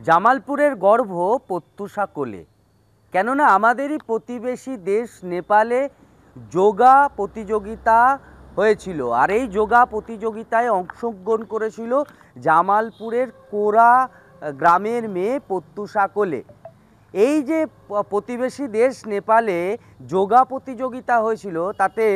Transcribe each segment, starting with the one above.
জামালপুরের গর্ভ প্রত্যুষা কোলে। কেননা আমাদেরই প্রতিবেশী দেশ নেপালে যোগা প্রতিযোগিতা হয়েছিল, আর এই যোগা প্রতিযোগিতায় অংশগ্রহণ করেছিল জামালপুরের কোরা গ্রামের মেয়ে প্রত্যুষা কোলে। এই যে প্রতিবেশী দেশ নেপালে যোগা প্রতিযোগিতা হয়েছিল, তাতে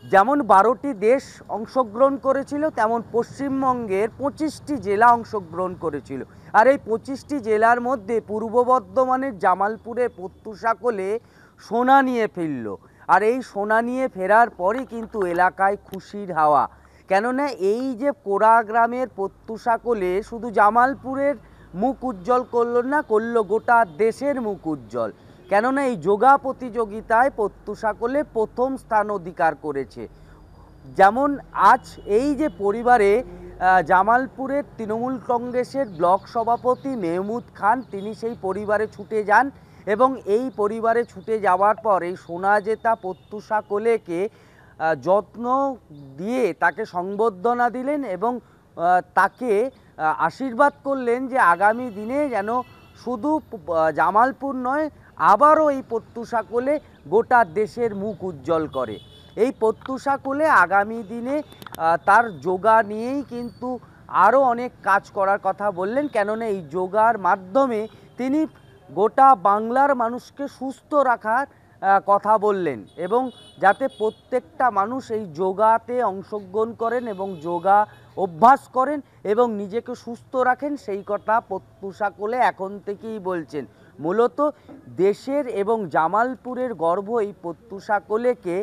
যেমন 12টি দেশ অংশগ্রহণ করেছিল, তেমন পশ্চিমবঙ্গের 25টি জেলা অংশগ্রহণ করেছিল। আর এই 25টি জেলার মধ্যে পূর্ব বর্ধমানের জামালপুরে প্রত্যুষা কোলে সোনা নিয়ে ফিরল। আর এই সোনা নিয়ে ফেরার পরই কিন্তু এলাকায় খুশির হাওয়া। কেননা এই যে কোরা গ্রামের প্রত্যুষা কোলে শুধু জামালপুরের মুখ উজ্জ্বল করলো না, করলো গোটা দেশের মুখ উজ্জ্বল। কেননা এই যোগা প্রতিযোগিতায় প্রত্যুষা কোলে প্রথম স্থান অধিকার করেছে। যেমন আজ এই যে পরিবারে জামালপুরের তৃণমূল কংগ্রেসের ব্লক সভাপতি মেহমুদ খান, তিনি সেই পরিবারে ছুটে যান এবং এই পরিবারে ছুটে যাওয়ার পর এই সোনা জেতা প্রত্যুষা কোলেকে যত্ন দিয়ে তাকে সংবর্ধনা দিলেন এবং তাকে আশীর্বাদ করলেন যে আগামী দিনে যেন শুধু জামালপুর নয়, আবারও এই প্রত্যুষা কোলে গোটা দেশের মুখ উজ্জ্বল করে। এই প্রত্যুষা কোলে আগামী দিনে তার যোগা নিয়েই কিন্তু আরও অনেক কাজ করার কথা বললেন। কেননা এই যোগার মাধ্যমে তিনি গোটা বাংলার মানুষকে সুস্থ রাখার কথা বললেন এবং যাতে প্রত্যেকটা মানুষ এই যোগাতে অংশগ্রহণ করেন এবং যোগা অভ্যাস করেন এবং নিজেকে সুস্থ রাখেন, সেই কথা প্রত্যুষা কোলে এখন থেকেই বলছেন। মূলত দেশের এবং জামালপুরের গর্ব এই প্রত্যুষা কোলেকে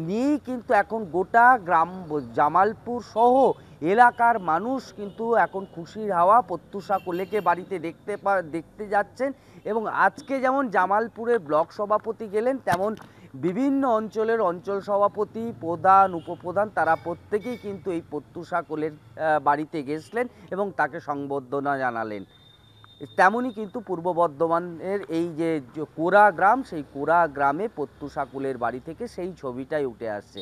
নিয়েই কিন্তু এখন গোটা গ্রাম জামালপুর সহ এলাকার মানুষ কিন্তু এখন খুশির হাওয়া। প্রত্যুষা কোলেকে বাড়িতে দেখতে যাচ্ছেন এবং আজকে যেমন জামালপুরের ব্লক সভাপতি গেলেন, তেমন বিভিন্ন অঞ্চলের অঞ্চল সভাপতি, প্রধান, উপপ্রধান, তারা প্রত্যেকেই কিন্তু এই প্রত্যুষা কোলের বাড়িতে গেছিলেন এবং তাকে সংবর্ধনা জানালেন। তেমনই কিন্তু পূর্ব বর্ধমানের এই যে কোরা গ্রাম, সেই কোরা গ্রামে প্রত্যুষা কোলের বাড়ি থেকে সেই ছবিটাই উঠে আসছে।